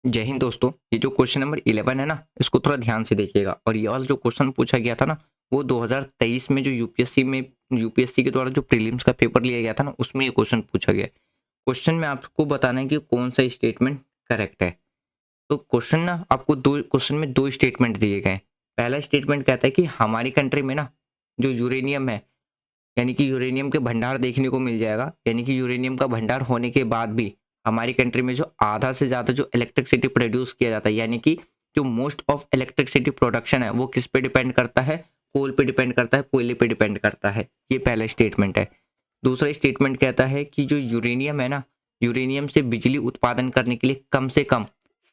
जय हिंद दोस्तों। ये जो क्वेश्चन नंबर 11 है ना, इसको थोड़ा ध्यान से देखिएगा। और ये वाला जो क्वेश्चन पूछा गया था ना, वो 2023 में जो यूपीएससी के द्वारा जो प्रीलिम्स का पेपर लिया गया था ना, उसमें ये क्वेश्चन पूछा गया है। क्वेश्चन में आपको बताना है कि कौन सा स्टेटमेंट करेक्ट है। तो क्वेश्चन ना आपको दो क्वेश्चन में दो स्टेटमेंट दिए गए हैं। पहला स्टेटमेंट कहता है कि हमारी कंट्री में ना जो यूरेनियम है, यानी कि यूरेनियम के भंडार देखने को मिल जाएगा। यानी कि यूरेनियम का भंडार होने के बाद भी हमारी कंट्री में जो आधा से ज़्यादा जो इलेक्ट्रिसिटी प्रोड्यूस किया जाता है, यानी कि जो मोस्ट ऑफ इलेक्ट्रिसिटी प्रोडक्शन है वो किस पे डिपेंड करता है? कोल पे डिपेंड करता है, कोयले पे डिपेंड करता है। ये पहला स्टेटमेंट है। दूसरा स्टेटमेंट कहता है कि जो यूरेनियम है ना, यूरेनियम से बिजली उत्पादन करने के लिए कम से कम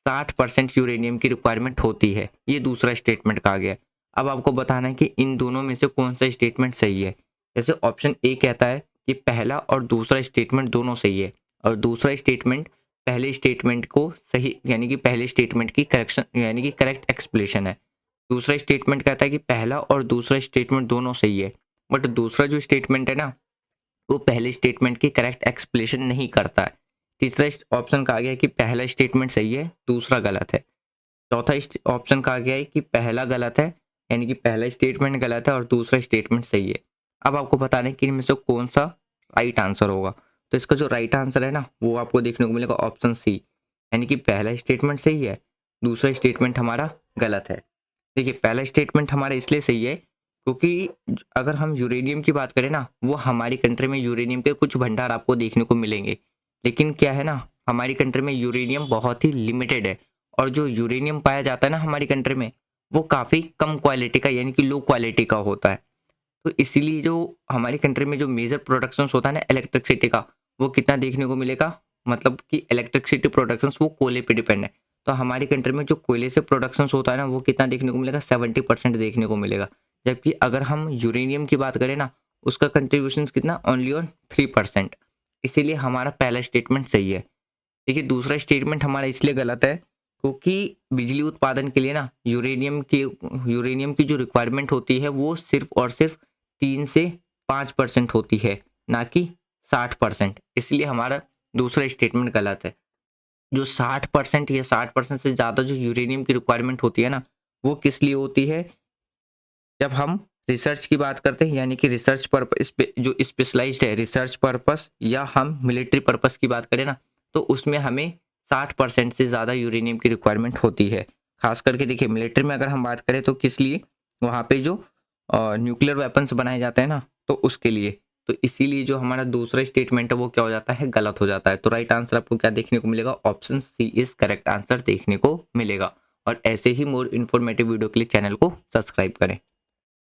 60% यूरेनियम की रिक्वायरमेंट होती है। ये दूसरा स्टेटमेंट कहा गया है। अब आपको बताना है कि इन दोनों में से कौन सा स्टेटमेंट सही है। जैसे ऑप्शन ए कहता है कि पहला और दूसरा स्टेटमेंट दोनों सही है, और दूसरा स्टेटमेंट पहले स्टेटमेंट को सही, यानी कि पहले स्टेटमेंट की करेक्शन, यानी कि करेक्ट एक्सप्लेनेशन है। दूसरा स्टेटमेंट कहता है कि पहला और दूसरा स्टेटमेंट दोनों सही है, बट दूसरा जो स्टेटमेंट है ना, वो पहले स्टेटमेंट की करेक्ट एक्सप्लेनेशन नहीं करता है। तीसरा ऑप्शन कहा गया है कि पहला स्टेटमेंट सही है, दूसरा गलत है। चौथा ऑप्शन कहा गया है कि पहला गलत है, यानी कि पहला स्टेटमेंट गलत है और दूसरा स्टेटमेंट सही है। अब आपको बताना है कि इनमें से कौन सा राइट आंसर होगा। तो इसका जो राइट आंसर है ना, वो आपको देखने को मिलेगा ऑप्शन सी, यानी कि पहला स्टेटमेंट सही है, दूसरा स्टेटमेंट हमारा गलत है। देखिए, पहला स्टेटमेंट हमारा इसलिए सही है क्योंकि अगर हम यूरेनियम की बात करें ना, वो हमारी कंट्री में यूरेनियम के कुछ भंडार आपको देखने को मिलेंगे। लेकिन क्या है ना, हमारी कंट्री में यूरेनियम बहुत ही लिमिटेड है, और जो यूरेनियम पाया जाता है ना हमारी कंट्री में, वो काफ़ी कम क्वालिटी का, यानी कि लो क्वालिटी का होता है। तो इसीलिए जो हमारी कंट्री में जो मेजर प्रोडक्शंस होता है ना इलेक्ट्रिसिटी का, वो कितना देखने को मिलेगा, मतलब कि इलेक्ट्रिसिटी प्रोडक्शंस वो कोयले पे डिपेंड है। तो हमारी कंट्री में जो कोयले से प्रोडक्शंस होता है ना, वो कितना देखने को मिलेगा, 70% देखने को मिलेगा। जबकि अगर हम यूरेनियम की बात करें ना, उसका कंट्रीब्यूशन कितना, ओनली ऑन 3%। इसीलिए हमारा पहला स्टेटमेंट सही है। देखिए, दूसरा स्टेटमेंट हमारा इसलिए गलत है क्योंकि बिजली उत्पादन के लिए ना यूरेनियम की जो रिक्वायरमेंट होती है वो सिर्फ और सिर्फ 3 से 5% होती है, ना कि 60%। इसलिए हमारा दूसरा स्टेटमेंट गलत है। जो 60% या 60% से ज़्यादा जो यूरेनियम की रिक्वायरमेंट होती है ना, वो किस लिए होती है? जब हम रिसर्च की बात करते हैं, यानी कि रिसर्च पर्पस पे जो स्पेशलाइज्ड है रिसर्च पर्पस, या हम मिलिट्री पर्पस की बात करें ना, तो उसमें हमें 60% से ज़्यादा यूरेनियम की रिक्वायरमेंट होती है। खास करके देखिए, मिलिट्री में अगर हम बात करें तो किस लिए, वहाँ पे जो न्यूक्लियर वेपन्स बनाए जाते हैं ना, तो उसके लिए। तो इसीलिए जो हमारा दूसरा स्टेटमेंट है वो क्या हो जाता है, गलत हो जाता है। तो राइट आंसर आपको क्या देखने को मिलेगा, option C is correct answer देखने को मिलेगा। और ऐसे ही मोर इन्फॉर्मेटिव वीडियो के लिए चैनल को सब्सक्राइब करें।